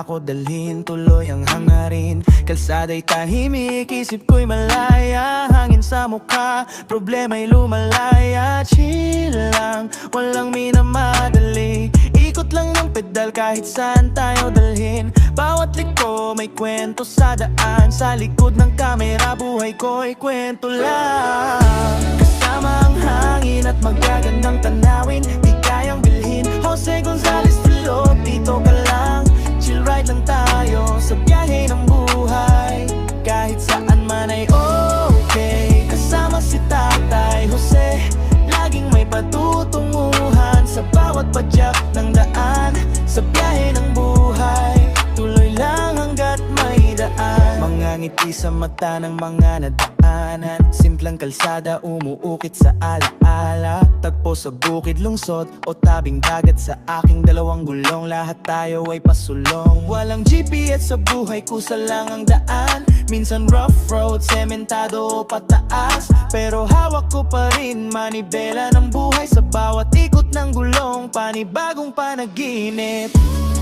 bako dalhin, tuloy ang hangarin. Kalsada'y tahimik, isip ko'y malaya. Hangin sa mukha, problema'y lumalaya. Chill lang, walang minamadali. Ikot lang ng pedal kahit saan tayo dalhin. Bawat liko may kwento sa daan. Sa likod ng kamera, buhay ko'y kwento lang. Kasama ang hangin at magagandang tanawin, di kayang bilhin. Jose Gonzalez Filog, dito ka lang. Chill ride lang tayo sa biyahe ng buhay. Kahit saan man ay okay. Kasama si Tatay Jose, laging may patutunguhan sa bawat padyak ng daan. Sa biyahe ng buhay, tuloy lang hanggat may daan. Mga ngiti sa mata ng mga nadaanan. Simpleng kalsada, umuukit sa alaala. Tagpo sa bukid, lungsod o tabing dagat. Sa aking dalawang gulong, lahat tayo ay pasulong. Walang GPS sa buhay, kusa lang ang daan. Minsan rough road, sementado o pataas. Pero hawak ko pa rin manibela ng buhay. Sa bawat ikot ng gulong, panibagong panaginip.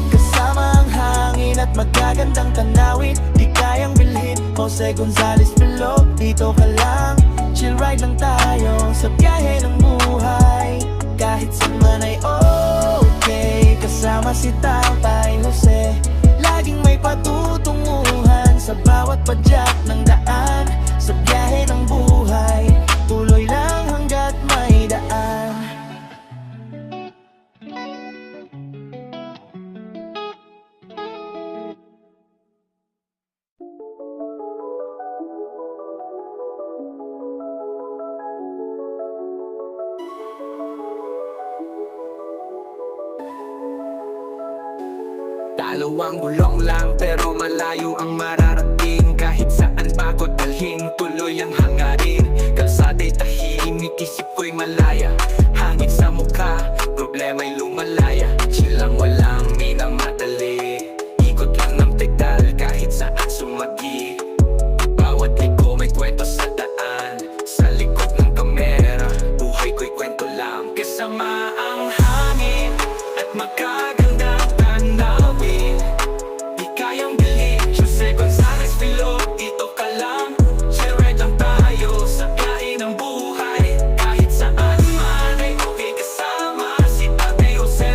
Kasama ang hangin at magagandang tanawin, di kayang bilhin. Jose Gonzalez Filog, dito ka lang. Chill ride lang tayo sa biyahe ng buhay. Kahit saan man ay okay. Kasama si Tatay Jose, laging may patutunguhan sa bawat padyak ng daan. Sa biyahe ng buhay, tuloy lang hanggat may daan. Dalawang gulong lang pero malayo ang mararating. Kahit saan pa ko dalhin, tuloy ang hangarin. Kalsada'y tahimik, isip ko'y malaya. Hangin sa mukha, problema'y lumalaya. Chill lang, walang minamadali. Ikot lang ng pedal kahit saan sumagi. Bawat liko may kwento sa daan. Sa likod ng kamera, buhay ko'y kwento lang. Kasama ang hangin at magagandang tanawin, di kayang bilhin. Jose Gonzalez Filog, dito ka lang. Chill ride lang tayo sa biyahe ng buhay. Kahit saan man ay okay. Kasama si Tatay Jose,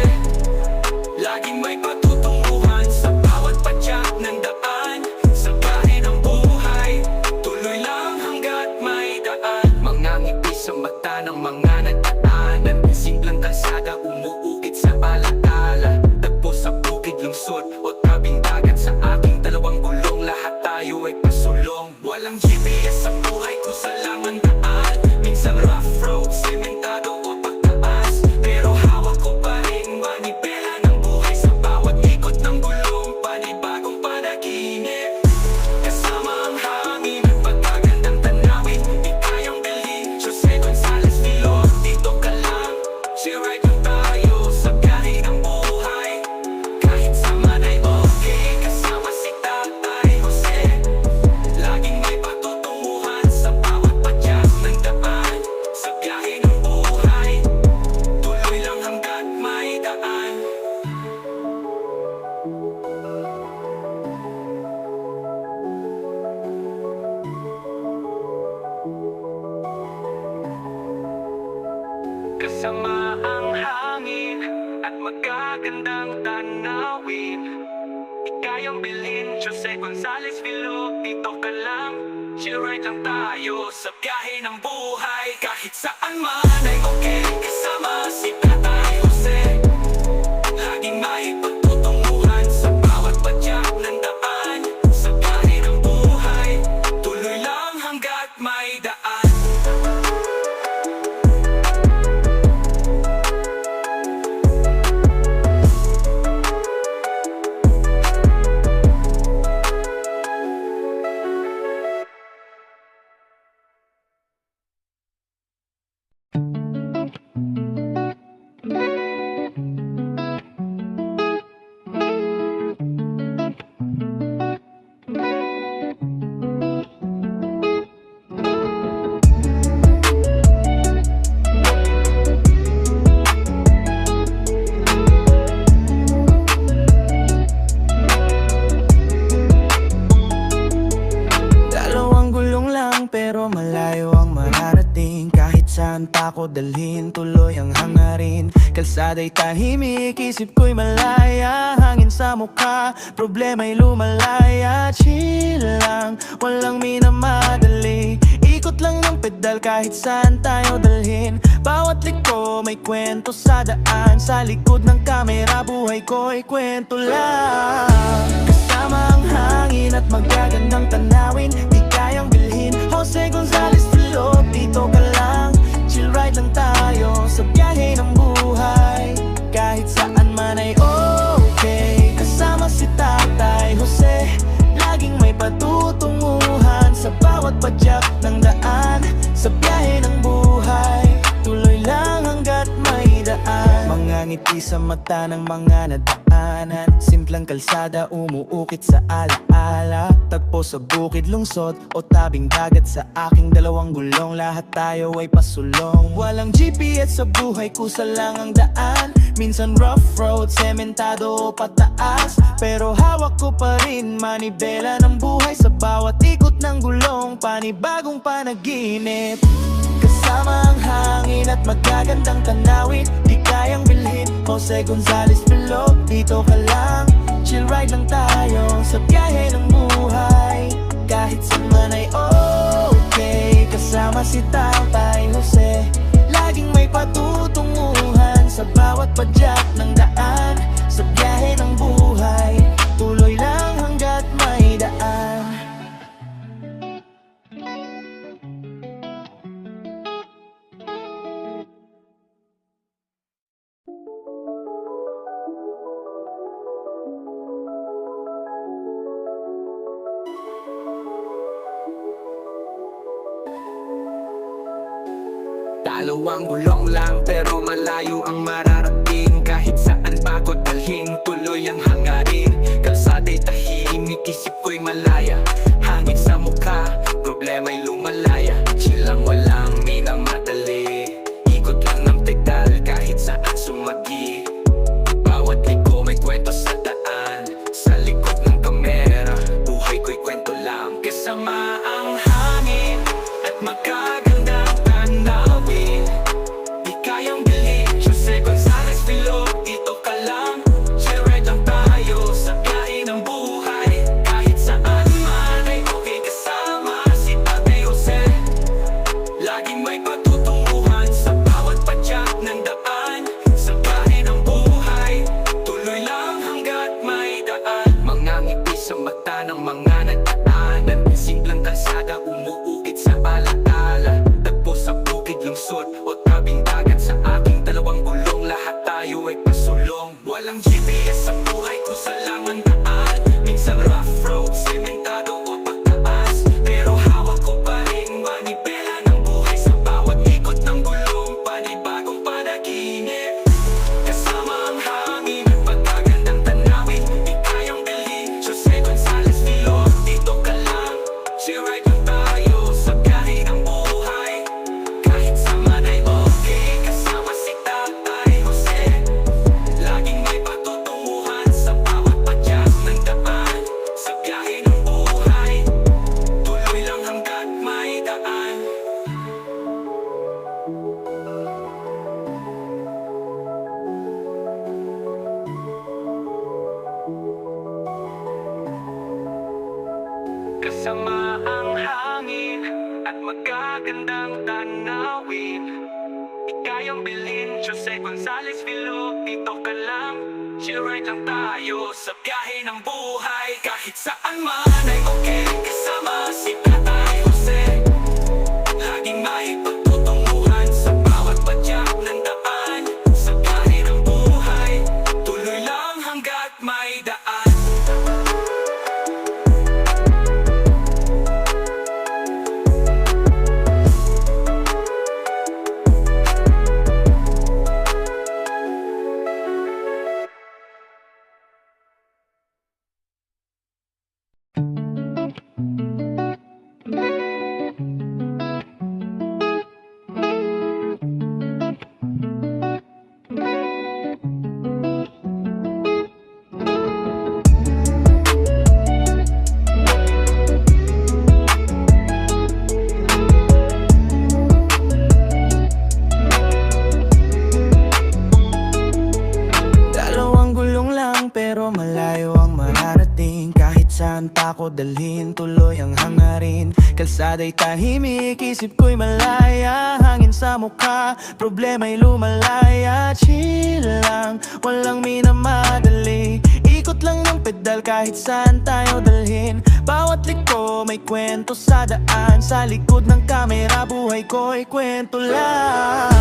laging may patutunguhan sa bawat padyak ng daan. Sa biyahe ng buhay, tuloy lang hanggat may daan. Mga ngiti sa mata ng mga nadaanan. Simpleng kalsada, umuukit sa alaala. Tagpo sa bukid, lungsod o tabing dagat. Sa aking dalawang gulong, lahat tayo ay pasulong. Walang GPS sa buhay, kusa lang ang daan. Minsan rough road, sementado o pagtaas. Pero hawak ko pa rin manibela ng buhay. Sa bawat ikot ng gulong, panibagong panaginip. Kasama ang hangin at pagkagandang tanawin, di kayang bilhin. Jose Gonzalez Filog, dito ka lang. Chill ride lang tayo sa biyahe ng buhay. Kahit saan ay okay. Kasama si Tatay Jose, laging may patutunguhan sa bawat padyak ng daan. Sa biyahe ng buhay, tuloy lang hanggat may daan. Kasama ang hangin at magagandang tanawin, di kayang bilhin. Jose Gonzalez Filog, dito ka lang. Chill ride lang tayo sa biyahe ng buhay. Kahit saan man ay okay. Kasama si Tatay Jose, laging may patutunguhan sa bawat padyak ng daan. Sa biyahe ng buhay, tuloy lang hanggat may daan. ako dalhin, tuloy ang hangarin. Kalsada'y tahimik, isip ko'y malaya. Hangin sa mukha, problema'y lumalaya. Chill lang, walang minamadali. Ikot lang ng pedal kahit saan tayo dalhin. Bawat liko may kwento sa daan. Sa likod ng kamera, buhay ko'y kwento lang. Kasama ang hangin at magagandang tanawin, di kayang bilhin. Jose Gonzalez Filog, dito ka lang. Chill ride lang tayo sa biyahe ng buhay. Kahit saan man ay okay. Kasama si Tatay Jose, laging may patutunguhan. Sa bawat padyak ng daan, sa biyahe ng buhay, tuloy lang hanggat may daan. Mga ngiti sa mata ng mga nadaanan. Simplang kalsada, umuukit sa alaala. Tagpo sa bukid, lungsod o tabing dagat. Sa aking dalawang gulong, lahat tayo ay pasulong. Walang GPS sa buhay, kusa lang ang daan. Minsan rough road, sementado o pataas. Pero hawak ko pa rin manibela ng buhay. Sa bawat ikot ng gulong, panibagong panaginip. Kasama ang hangin at magagandang tanawin, di kayang bilhin. Jose Gonzalez Filog, dito ka lang. Chill ride lang tayo sa biyahe ng buhay. Kahit saan ay okay. Kasama si Tatay Jose, laging may patutunguhan. Sa bawat padyak ng daan, sa biyahe ng buhay, tuloy lang hanggat may daan. Dalawang gulong lang pero malayo ang mararating. Kahit saan pa ko dalhin, tuloy ang hangarin. Kalsada'y tahimik, isip ko'y malaya. Hangin sa mukha, problema'y lumalaya. Chill lang, walang minamadali. Ikot lang ng pedal kahit saan sumagi. Bawat liko may kwento sa daan. Sa likod ng kamera, buhay ko'y kwento lang. Kasama ang hangin at magagandang tanawin, di kayang bilhin. Jose Gonzalez Filog, dito ka lang. Chill ride lang tayo sa biyahe ng buhay. Kahit saan man ay okay. Kasama si Tatay Jose, laging may patutunguhan. Sa bawat padyak ng daan, sa biyahe ng buhay, tuloy lang hanggat may daan. Mga ngiti sa mata ng mga nagdaanan. Simplang kalsada, umuukit sa alaala. Tagpo sa bukid, lungsod o tabing dagat. Sa aking dalawang gulong, lahat tayo ay pasulong. Walang GPS sa buhay, kusa lang ang daan. Minsan rough road, sementado o pagtaas. Pero hawak ko pa rin manibela ng buhay. Sa bawat ikot ng gulong, panibagong panaginip. Kasama ang hangin at magagandang tanawin, di kayang bilhin. Jose Gonzalez Filog, dito ka lang. Chill ride lang tayo sa biyahe ng buhay. Kahit saan ay okay. Kasama si Tatay Jose, laging may patutunguhan. Sa bawat padyak ng daan, sa biyahe ng buhay, tuloy lang hanggat may daan. Kasama ang hangin at magagandang tanawin, di kayang bilhin. Jose Gonzalez Filog, dito ka lang. Chill ride lang tayo sa biyahe ng buhay. Kahit saan man ay okay. Kasama si Tatay Jose, laging may patutunguhan. Sa bawat padyak ng daan, sa biyahe ng buhay, tuloy lang hanggat may daan. saan pa ko dalhin, tuloy ang hangarin. Kalsada'y tahimik, isip ko'y malaya. Hangin sa mukha, problema'y lumalaya. Chill lang, walang minamadali. Ikot lang ng pedal kahit saan tayo dalhin. Bawat liko may kwento sa daan. Sa likod ng kamera, buhay ko'y kwento lang.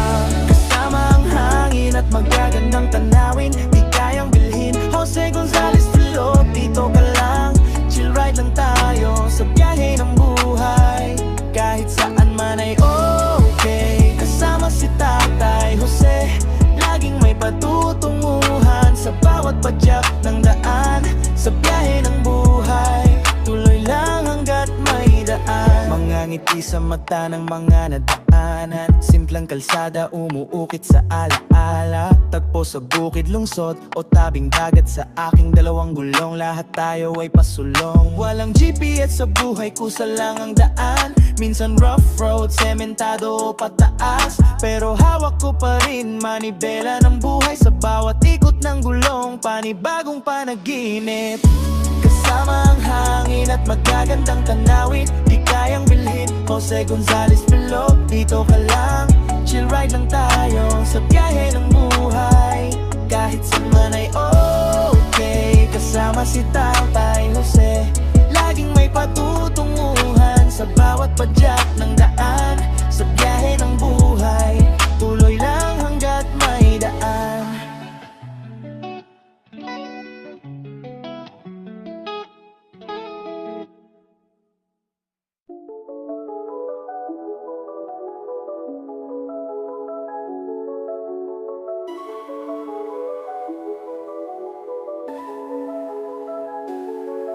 Kasama ang hangin at magagandang tanawin, di kayang bilhin. Jose Gonzalez Filop, dito ka lang. Chill ride lang tayo sa biyahe ng buhay. Kahit saan man ay okay. Kasama si Tatay Jose, laging may patutunguhan. Sa bawat padyak ng daan, sa biyahe ng buhay, tuloy lang hanggat may daan. Mga ngiti sa mata ng mga nadaanan. Simpleng kalsada, umuukit sa alaala. Tagpo sa bukid, lungsod o tabing dagat. Sa aking dalawang gulong, lahat tayo ay pasulong. Walang GPS sa buhay, kusa lang ang daan. Minsan rough road, sementado o pataas. Pero hawak ko pa rin manibela ng buhay. Sa bawat ikot ng gulong, panibagong panaginip. Kasama ang hangin at magagandang tanawin, di kayang bilhin. Jose Gonzalez Filop, dito ka lang. Chill ride lang tayo sa biyahe ng buhay. Kahit saan man ay okay. Kasama si Tatay Jose, laging may patutunguhan. Sa bawat padyak ng daan, sa biyahe ng buhay, tuloy lang hanggat may daan.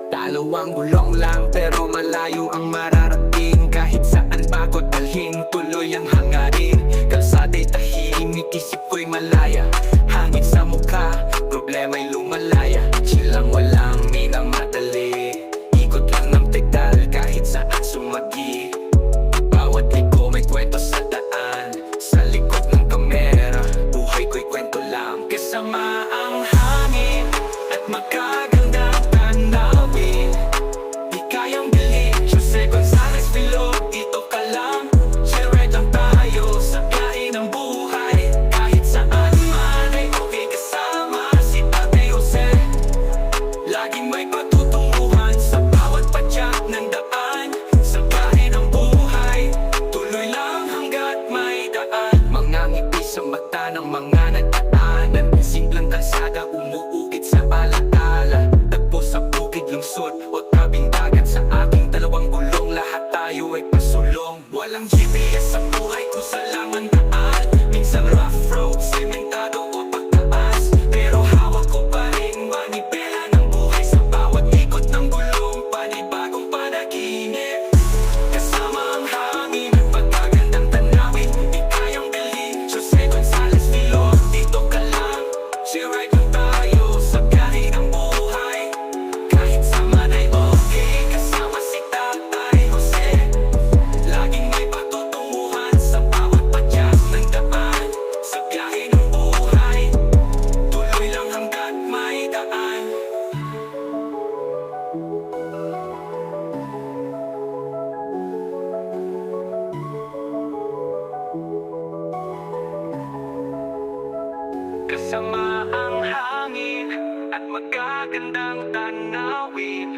Dalawang gulong lang pero malayo ang mararating. Kahit saan pa ko dalhin, tuloy ang hangarin. Kalsada'y tahimik, isip ko'y malaya. Hangin sa mukha, problema'y lumalaya. Chill lang, walang minamadali. Ikot lang ng pedal kahit saan sumagi. Bawat liko may kwento sa daan. Sa likod ng kamera, buhay ko'y kwento lang. Kasama ang hangin at magagandang tanawin, di kayang bilhin. Jose Gonzalez Filop, dito ka lang. Chill ride lang tayo sa biyahe ng buhay. Kahit saan man ay okay. Kasama si Tatay Jose, laging may patutunguhan. Sa bawat padyak ng daan, sa biyahe ng buhay, tuloy lang hanggat may daan. Mga ngiti sa mata ng mga nadaanan. Simpleng kalsada, umuukit sa alaala. Tagpo sa bukid, lungsod o tabing dagat. Sa aking dalawang gulong, lahat tayo ay pasulong. Walang GPS sa buhay, kusa lang ang daan. Minsan rough road, sementado o pagtaas. Pero hawak ko pa rin manibela ng buhay. Sa bawat ikot ng gulong, panibagong panaginip. Kasama ang hangin at magagandang tanawin, di kayang bilhin. Jose Gonzalez Filop, dito ka lang. Chill ride lang tayo sa biyahe ng buhay. Kahit saan ay okay. Kasama si Tatay Jose, laging may patutunguhan. Sa bawat padyak ng daan, sa biyahe ng buhay, tuloy lang hanggat may daan. Kasama ang hangin at magagandang tanawin,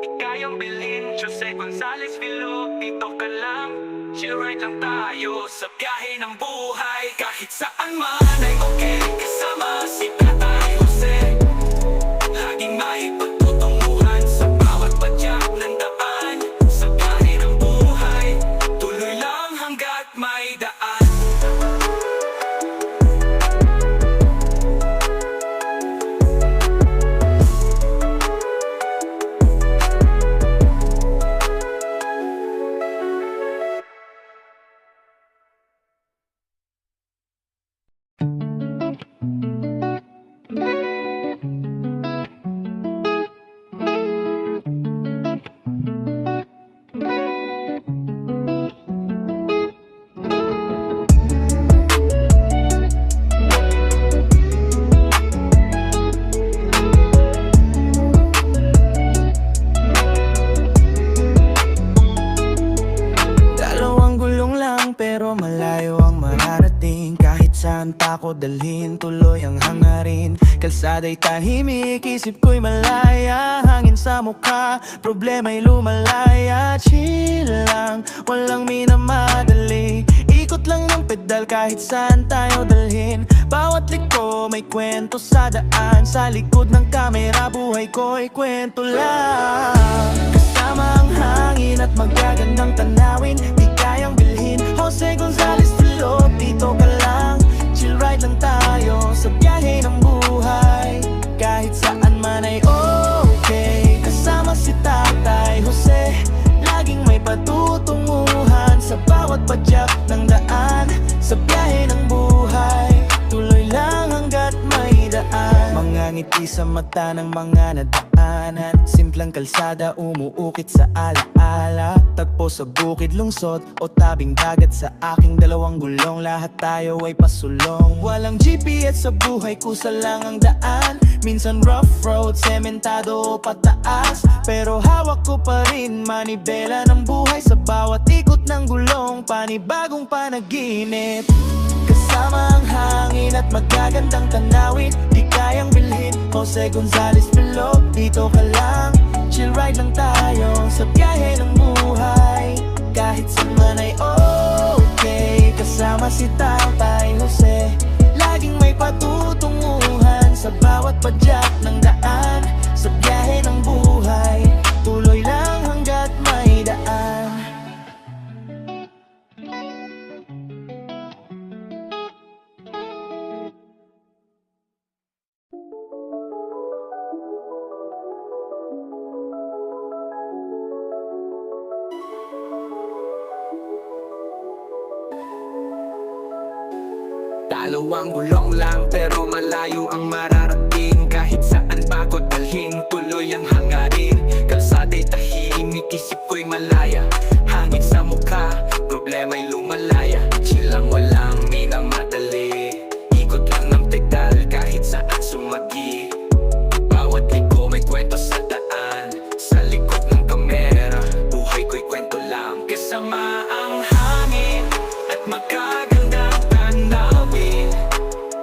di kayang bilhin. Jose Gonzalez Filop, dito ka lang. Chill ride lang tayo sa biyahe ng buhay. Kahit saan man ay okay. Kasama si Tatay Jose, laging may patutunguhan. Sa bawat padyak ng daan, sa biyahe ng buhay, tuloy lang hanggat may daan. bakod dalhin, tuloy ang hangarin. Kalsada'y tahimik, isip ko'y malaya. Hangin sa mukha, problema'y lumalaya. Chill lang, walang minamadali. Ikot lang ng pedal kahit saan tayo dalhin. Bawat liko may kwento sa daan. Sa likod ng kamera, buhay ko'y kwento lang. Kasama ang hangin at magagandang tanawin, di kayang bilhin. Jose Gonzalez Filop, dito ka lang. Chill ride lang tayo sa biyahe ng buhay. Kahit saan man ay okay. Kasama si Tatay Jose, laging may patutunguhan sa bawat padyak ng daan. Sa biyahe ng buhay, tuloy lang hanggat may daan. Mga ngiti sa mata ng mga nadaanan. Simpleng kalsada, umuukit sa alaala. Tagpo sa bukid, lungsod o tabing dagat. Sa aking dalawang gulong, lahat tayo ay pasulong. Walang GPS sa buhay, kusa lang ang daan. Minsan rough road, sementado o pataas. Pero hawak ko pa rin manibela ng buhay. Sa bawat ikot ng gulong, panibagong panaginip. Kasama ang hangin at magagandang tanawin, di kayang bilhin. Jose Gonzalez Filop, dito ka lang. Chill ride lang tayo sa biyahe ng buhay. Kahit saan man ay okay. Kasama si Tatay Jose, laging may patutunguhan sa bawat padyak ng daan. Sa biyahe ng buhay, tuloy lang hanggat may daan. Dalawang gulong lang pero malayo ang mararating. Kahit saan bakod dalhin, tuloy ang hangarin. Kalsada'y tahimik, isip ko'y malaya. Hangin sa mukha, problema'y lumalaya. Chill lang, walang minamadali. Ikot lang ng pedal kahit saan sumagi. Bawat liko may kwento sa daan. Sa likod ng kamera, buhay ko'y kwento lang. Kasama ang hangin at magagandang tanawin,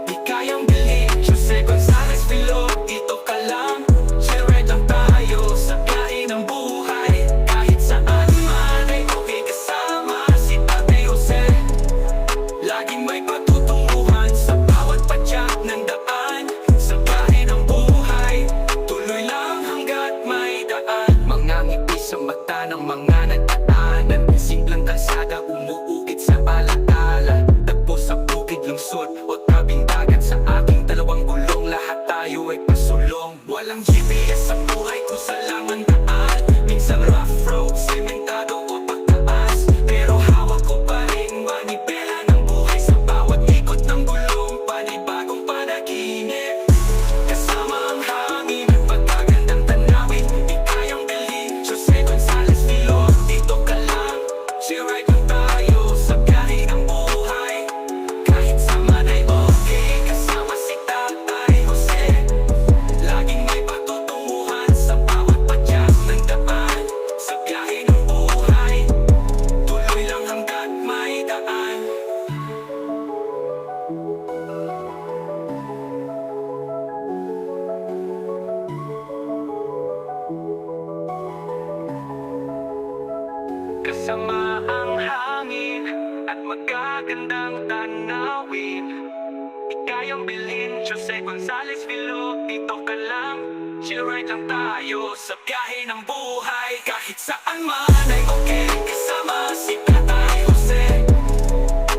di kayang bilhin. Jose Gonzalez Filop, dito ka lang. Chill ride lang tayo sa biyahe ng buhay. Kahit saan man ay okay. Kasama si Tatay Jose, laging may patutunguhan sa bawat padyak ng daan. Sa biyahe ng buhay, tuloy lang hanggat may daan. Mga ngiti sa mata ng mga nagdaanan. Simpleng kalsada, umuukit sa alaala. Tagpo sa bukid, lungsod o tabing dagat. Sa aking dalawang gulong, lahat tayo ay pasulong. Walang GPS sa buhay, kusa lang ang daan. Minsan rough road, sementado o pagtaas. Pero hawak ko pa rin manibela ng buhay. Sa bawat ikot ng gulong, panibagong panaginip. Kasama ang hangin at pagkagandang tanawin, di kayang bilhin. Jose Gonzalez Filop, dito ka lang. Chill ride lang tayo sa biyahe ng buhay. Kahit saan ay okay. Kasama si Tatay Jose, laging may patutunguhan sa bawat padyak ng daan. Sa biyahe ng buhay, tuloy lang hanggat may daan. Kasama ang hangin at magagandang tanawin, di kayang bilhin. Jose Gonzalez Filop, dito ka lang. Chill ride lang tayo sa biyahe ng buhay. Kahit saan man ay okay. Kasama si Tatay Jose,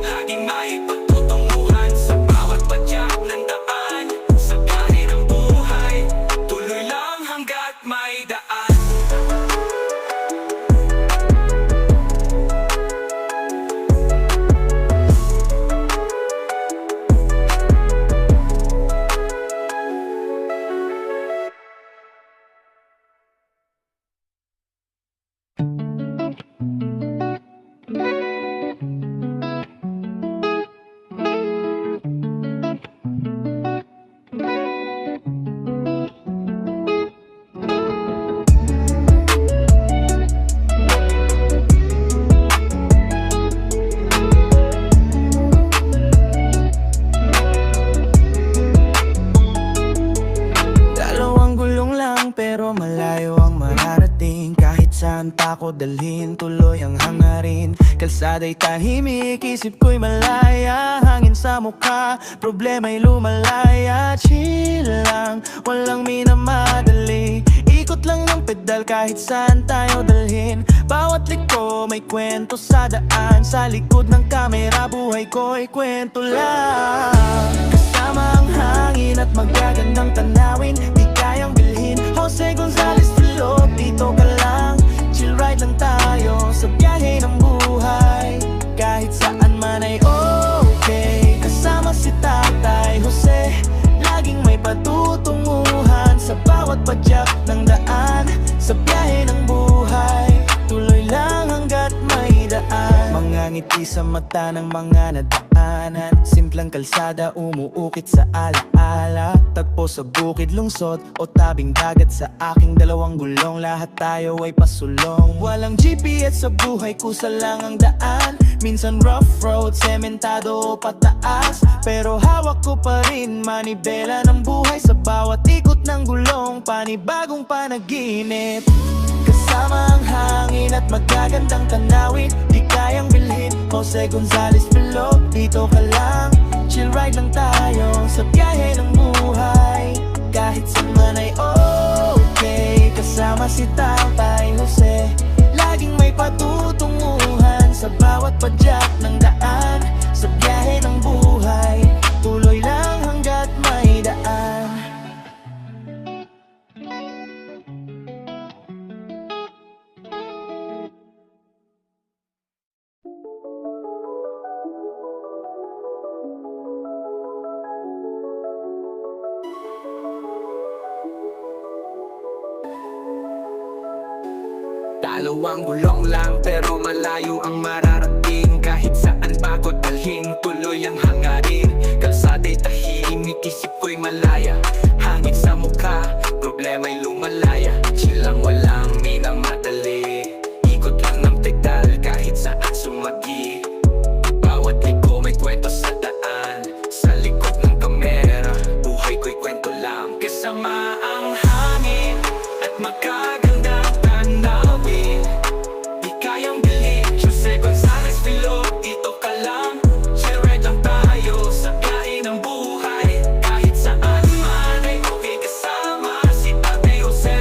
laging may patutunguhan sa bawat padyak ng daan. Sa biyahe ng buhay, tuloy lang hanggat may daan. saan pa ko dalhin, tuloy ang hangarin. Kalsada'y tahimik, isip ko'y malaya. Hangin sa mukha, problema'y lumalaya. Chill lang, walang minamadali. Ikot lang ng pedal kahit saan tayo dalhin. Bawat liko may kwento sa daan. Sa likod ng kamera, buhay ko'y kwento lang. Kasama ang hangin at magagandang tanawin, di kayang bilhin. Jose Gonzalez Filop, dito ka lang. Chill ride lang tayo sa biyahe ng buhay. Kahit saan man ay okay. Kasama si Tatay Jose, laging may patutunguhan sa bawat padyak ng daan. Sa biyahe ng buhay, tuloy lang hanggat may daan. Mga ngiti sa mata ng mga nadaanan. Simpleng kalsada, umuukit sa alaala. Tagpo sa bukid, lungsod o tabing dagat. Sa aking dalawang gulong, lahat tayo ay pasulong. Walang GPS sa buhay, kusa lang ang daan. Minsan rough road, sementado o pataas. Pero hawak ko pa rin manibela ng buhay. Sa bawat ikot ng gulong, panibagong panaginip. Kasama ang hangin at magagandang tanawin, di kayang bilhin. Jose Gonzalez Filop, dito ka lang. Chill ride lang tayo sa biyahe ng buhay. Kahit saan man ay okay. Kasama si Tatay Jose, laging may patutunguhan sa bawat padyak ng daan. Sa biyahe ng buhay, tuloy lang hanggat may daan. Dalawang gulong lang pero malayo ang mararating. Kahit saan pa ko dalhin, tuloy ang hangarin. Kalsada'y tahimik, isip ko'y malaya. Hangin sa mukha, problema'y lumalaya. Chill lang, walang minamadali. Ikot lang ng pedal kahit saan sumagi. Bawat liko may kwento sa daan. Sa likod ng kamera, buhay ko'y kwento lang. Kasama ang hangin at magagandang tanawin, di kayang bilhin. Jose Gonzalez Filop, dito ka lang. Chill ride lang tayo sa biyahe ng buhay. Kahit saan man ay okay. Kasama si Tatay Jose,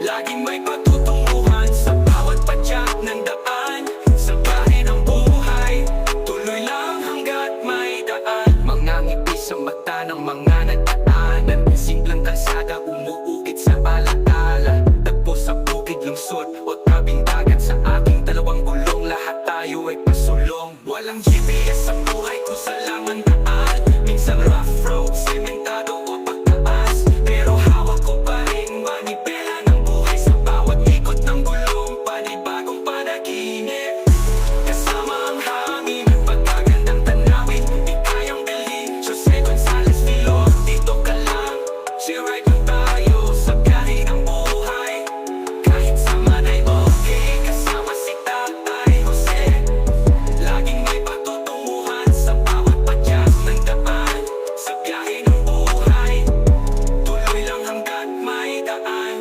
laging may patutunguhan sa bawat padyak ng daan. Sa biyahe ng buhay, tuloy lang hanggat may daan. Mga ngiti sa mata ng mga nadaanan. Simpleng kalsada, umuukit sa alaala. Tagpo sa bukid, lungsod o tabing dagat. Sa ating dalawang gulong, lahat tayo ay pasulong. Walang GPS sa buhay, kusa lang ang daan. Minsan rough road, sementado o pagtaas. Pero hawak ko pa rin manibela ng buhay. Sa bawat ikot ng gulong, panibagong panaginip. Kasama ang hangin, pagkagandang tanawin, di kayang bilhin. Jose Gonzalez Filop, dito ka lang. Chill ride lang tayo sa biyahe ng buhay. Kahit saan ay okay. Kasama si Tatay Jose, laging may patutunguhan sa bawat padyak ng daan. Sa biyahe ng buhay, tuloy lang hanggat may daan.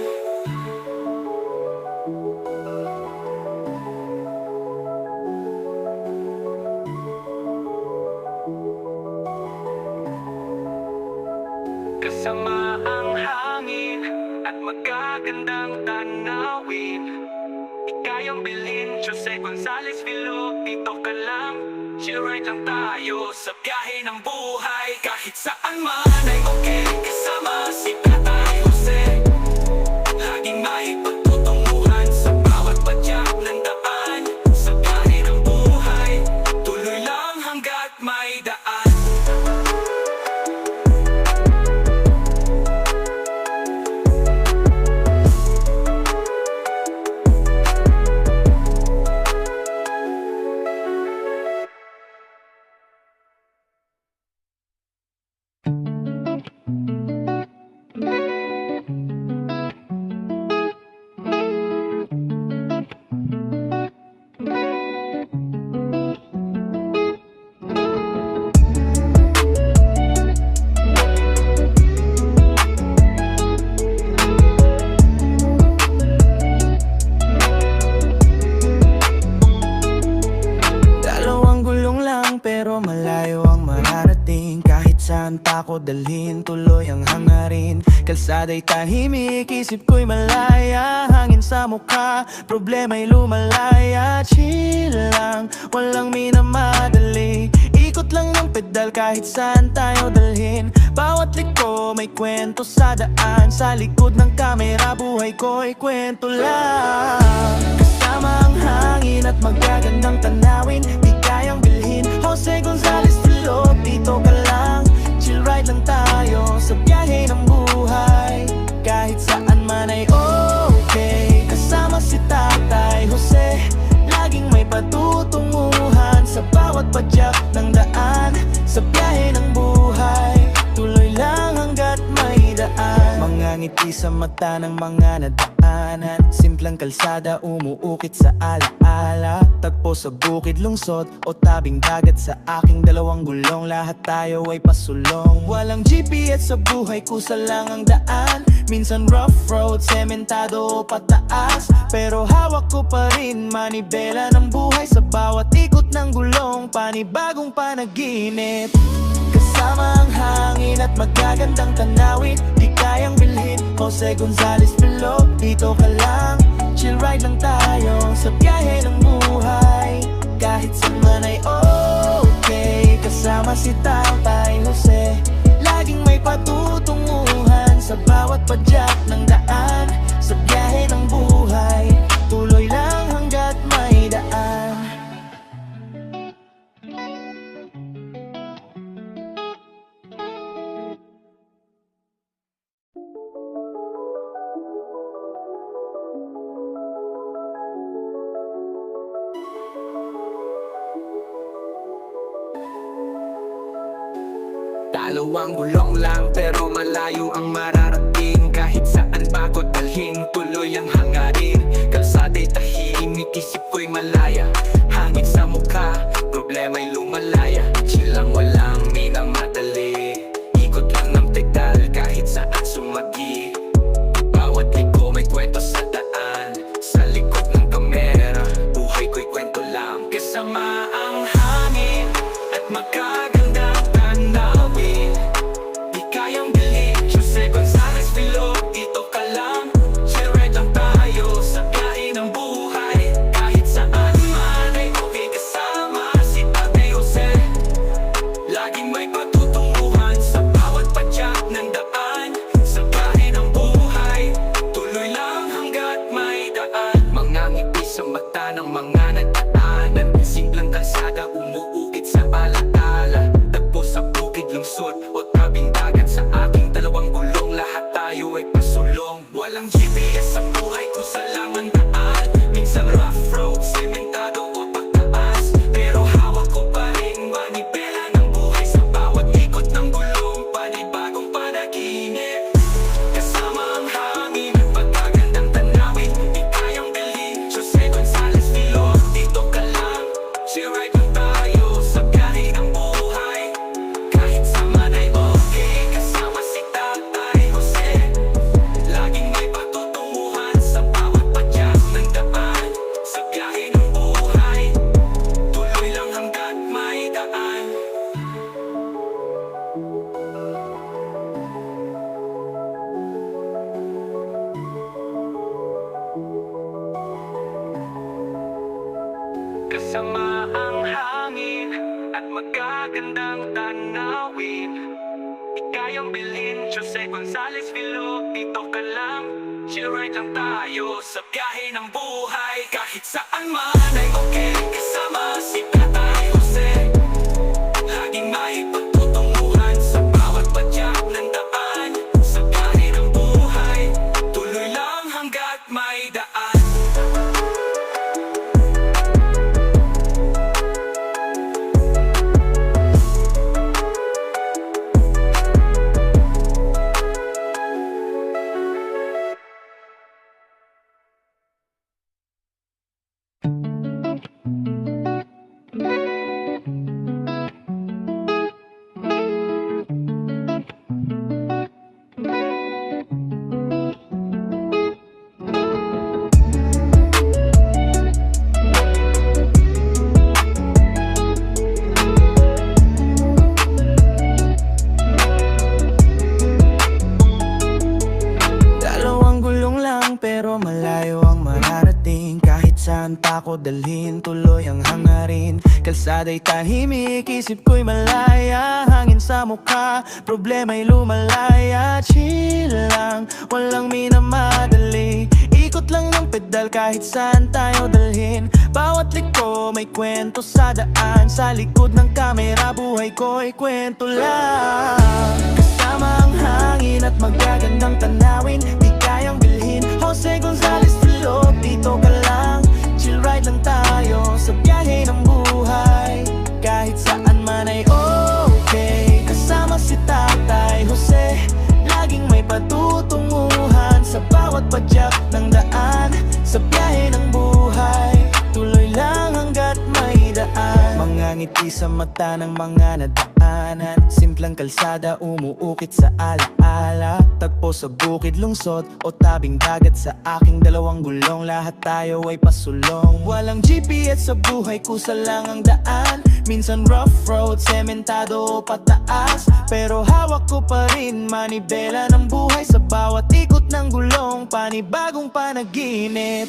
Kasama ang hangin at magagandang tanawin, di kayang bilhin. Jose Gonzalez Filop, dito ka lang. Chill ride lang tayo sa biyahe ng buhay. Kahit saan man ay okay. Kasama si Tatay Jose, laging may patutunguhan sa bawat padyak ng daan. Sa biyahe ng buhay, tuloy lang hanggat may daan. pa ako dalhin, tuloy ang hangarin. Kalsada'y tahimik, isip ko'y malaya. Hangin sa mukha, problema'y lumalaya. Chill lang, walang minamadali. Ikot lang ng pedal kahit saan tayo dalhin. Bawat liko may kwento sa daan. Sa likod ng kamera, buhay ko'y kwento lang. Kasama ang hangin at magagandang tanawin, di kayang bilhin. Jose Gonzalez Filog, dito ka lang. Chill ride lang tayo sa biyahe ng buhay. Kahit saan man ay okay. Kasama si Tatay Jose, laging may patutunguhan. Sa bawat padyak ng daan, sa biyahe ng buhay, tuloy lang hanggat may daan. Mga ngiti sa mata ng mga nadaanan. Simplang kalsada, umuukit sa alaala. Tagpo sa bukid, lungsod o tabing dagat. Sa aking dalawang gulong, lahat tayo ay pasulong. Walang GPS sa buhay, kusa lang ang daan. Minsan rough road, sementado o pataas. Pero hawak ko pa rin manibela ng buhay. Sa bawat ikot ng gulong, panibagong panaginip. Kasama ang hangin at magagandang tanawin, di kayang bilhin. Jose Gonzalez Filog, dito ka lang. Chill ride lang tayo sa biyahe ng buhay. Kahit saan ay okay. Kasama si Tatay Jose, laging may patutunguhan. Sa bawat padyak ng daan, sa biyahe ng buhay, tuloy lang hanggat may daan. Dalawang gulong lang pero malayo ang mararating. Kahit saan pa ko dalhin, tuloy ang hangarin. Kalsada'y tahimik, isip ko'y malaya. Hangin sa mukha, problema'y lumalaya. Chill lang, walang minamadali. Ikot lang ng pedal kahit saan sumagi. Bawat liko may kwento sa daan. Sa likod ng kamera, buhay ko'y kwento lang. Kasama ang hangin at magagandang tanawin, di kayang bilhin. Jose Gonzalez Filog, dito ka lang. Chill ride lang tayo sa biyahe ng buhay. Kahit saan man ay okay. Kasama si Tatay Jose, laging may patutunguhan. Sa bawat padyak ng daan, sa biyahe ng buhay, tuloy lang hanggat may daan. Mga ngiti sa mata ng mga nadaanan. Simplang kalsada, umuukit sa alaala. Tagpo sa bukid, lungsod o tabing dagat. Sa aking dalawang gulong, lahat tayo ay pasulong. Walang GPS sa buhay, kusa lang ang daan. Minsan rough road, sementado o pagtaas. Pero hawak ko pa rin manibela ng buhay. Sa bawat ikot ng gulong, panibagong panaginip. Kasama ang hangin, pagkagandang tanawin, di kayang bilhin. Jose Gonzalez Filog, dito ka lang. Chill ride lang tayo sa biyahe ng buhay. Kahit saan ay okay. Kasama si Tatay Jose, laging may patutunguhan. Sa bawat padyak ng daan, sa biyahe ng buhay, tuloy lang hanggat may daan. Kasama ang hangin at magagandang tanawin, di kayang bilhin. Jose Gonzalez Filog, dito ka lang. Chill ride lang tayo sa biyahe ng buhay. Kahit saan man ay okay. Kasama si Tatay Jose, laging may patutunguhan. Sa bawat padyak ng daan, sa biyahe ng buhay, tuloy lang hanggat may daan. lang pero malayo ang mararating. Kahit saan pa ko dalhin, tuloy ang hangarin. Kalsada'y tahimik, isip ko'y malaya. Hangin sa mukha, problema'y lumalaya. Chill lang, walang minamadali. Ikot lang ng pedal kahit saan tayo dalhin. Bawat liko may kwento sa daan. Sa likod ng kamera, buhay ko'y kwento lang. Kasama ang hangin at magagandang tanawin, di kayang bilhin. Jose Gonzalez Filog, dito ka lang. Chill ride lang tayo sa biyahe ng buhay. Kahit saan man ay okay. Kasama si Tatay Jose, laging may patutunguhan. Sa bawat padyak ng daan, sa biyahe ng buhay, tuloy lang hanggat may daan. Mga ngiti sa mata ng mga nadaanan. Simplang kalsada, umuukit sa alaala. Tagpo sa bukid, lungsod o tabing dagat. Sa aking dalawang gulong, lahat tayo ay pasulong. Walang GPS sa buhay, kusa lang ang daan. Minsan rough road, sementado o pataas, pero hawak ko pa rin manibela ng buhay. Sa bawat ikot ng gulong, panibagong panaginip.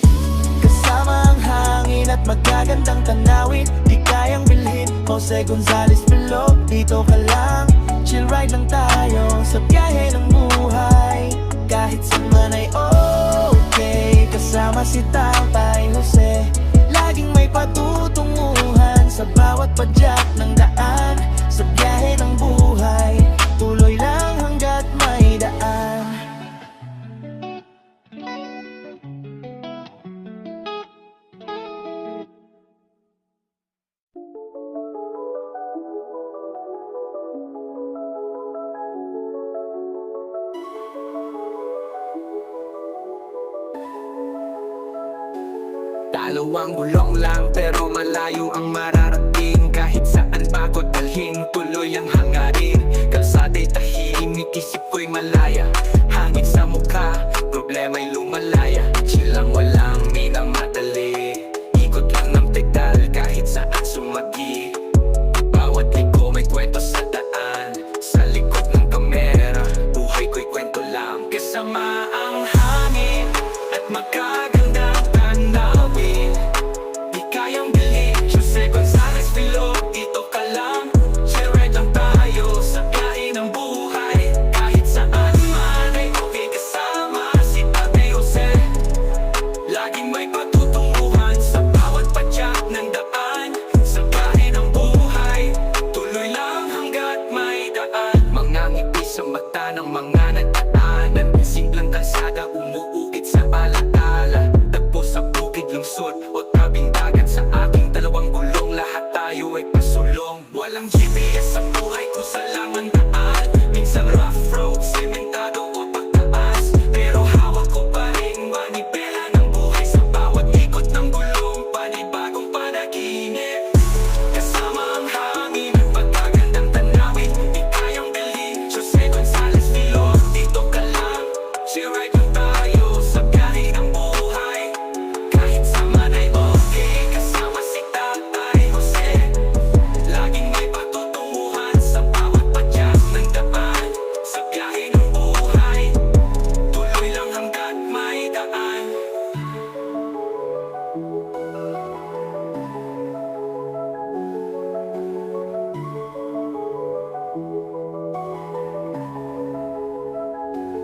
Kasama ang hangin at magagandang tanawin, di kayang bilhin. Jose Gonzalez Filog, dito ka lang. Chill ride lang tayo sa biyahe ng buhay. Kahit saan man ay okay. Kasama si Tatay Jose, laging may patutunguhan. Sa bawat padyak ng daan, sa biyahe ng buhay, tuloy lang hanggat may daan. Dalawang gulong lang pero malayo ang mararating. Kahit saan pa ko dalhin, tuloy ang hangarin. Kalsada'y tahimik, isip ko'y malaya. Hangin sa mukha, problema'y lumalaya. Chill lang, walang minamadali. Ikot lang ng pedal kahit saan sumagi. Bawat liko may kwento sa daan. Sa likod ng kamera, buhay ko'y kwento lang. Kasama ang hangin at magagandang tanawin, di kayang bilhin. Jose Gonzalez Filog, dito ka lang. Chill ride lang tayo sa biyahe ng buhay. Kahit saan man ay okay. Kasama si Tatay Jose, laging may patutunguhan. Sa bawat padyak ng daan, sa biyahe ng buhay, tuloy lang hanggat may daan. Mga ngiti sa mata ng mga nadaanan. Simplang kalsada, umuukit sa alaala. Tagpo sa bukid, lungsod o tabing dagat. Sa aking dalawang gulong, lahat tayo ay pasulong. Walang GPS sa buhay, kusa lang ang daan. Minsan rough road, sementado o pagtaas, pero hawak ko pa rin manibela ng buhay. Sa bawat ikot ng gulong, panibagong panaginip. Kasama ang hangin at magagandang tanawin, di kayang bilhin. Jose Gonzalez Filog, dito ka lang. Chill ride lang tayo sa biyahe ng buhay. Kahit saan ay okay. Kasama si Tatay Jose, laging may patutunguhan. Sa bawat padyak ng daan, sa biyahe ng buhay, tuloy lang hanggat may daan.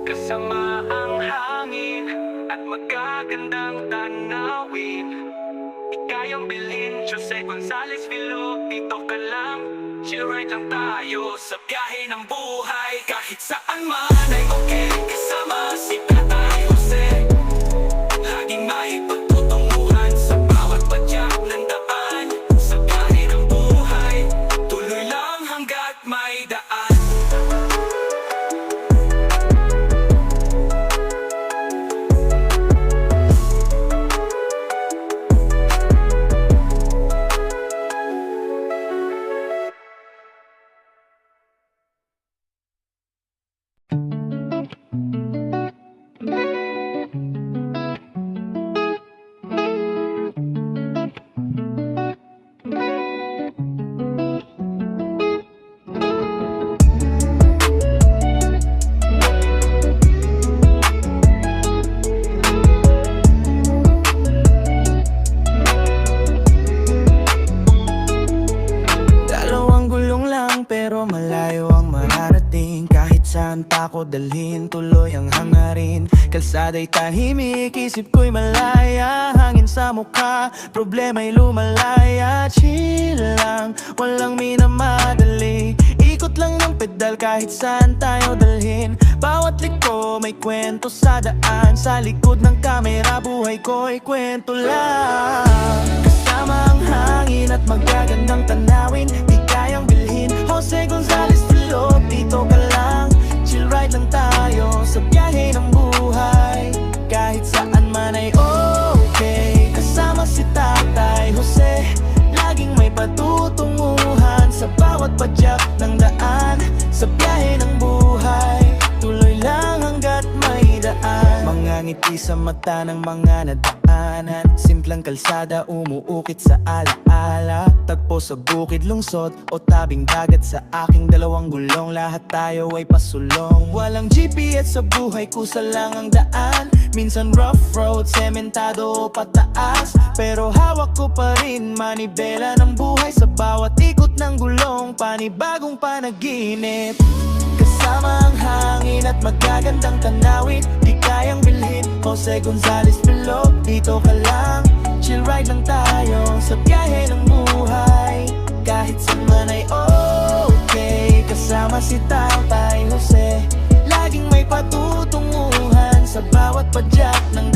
Kasama ang hangin at magagandang tanawin, di kayang bilhin. Jose Gonzalez Filog, dito ka lang. Chill ride lang tayo sa biyahe ng buhay. Kahit saan man ay okay. Kasama si Tatay Jose, laging may patutunguhan. Sa bawat padyak ng daan, sa biyahe ng buhay, tuloy lang hanggat may daan. ako dalhin, tuloy ang hangarin. Kalsada'y tahimik, isip ko'y malaya. Hangin sa mukha, problema'y lumalaya. Chill lang, walang minamadali. Ikot lang ng pedal kahit saan tayo dalhin. Bawat liko may kwento sa daan. Sa likod ng kamera, buhay ko'y kwento lang. Kasama ang hangin at magagandang tanawin, di kayang bilhin. Jose Gonzalez Filot, dito ka lang. Chill ride lang tayo sa biyahe ng buhay. Kahit saan man ay okay. Kasama si Tatay Jose, laging may patutunguhan. Sa bawat padyak ng daan, sa biyahe ng buhay, tuloy lang hanggat may daan. Mga ngiti sa mata ng mga nadaanan. Simplang kalsada, umuukit sa alaala. Tagpo sa bukid, lungsod o tabing dagat. Sa aking dalawang gulong, lahat tayo ay pasulong. Walang GPS sa buhay, kusa lang ang daan. Minsan rough road, sementado o pataas. Pero hawak ko pa rin manibela ng buhay. Sa bawat ikot ng gulong, panibagong panaginip. Kasama ang hangin at magagandang tanawin, di kayang bilhin. Jose Gonzalez Filot, dito ka lang. Chill ride lang tayo sa biyahe ng buhay. Kahit saan man ay okay. Kasama si Tatay Jose, laging may patutunguhan. Sa bawat padyak ng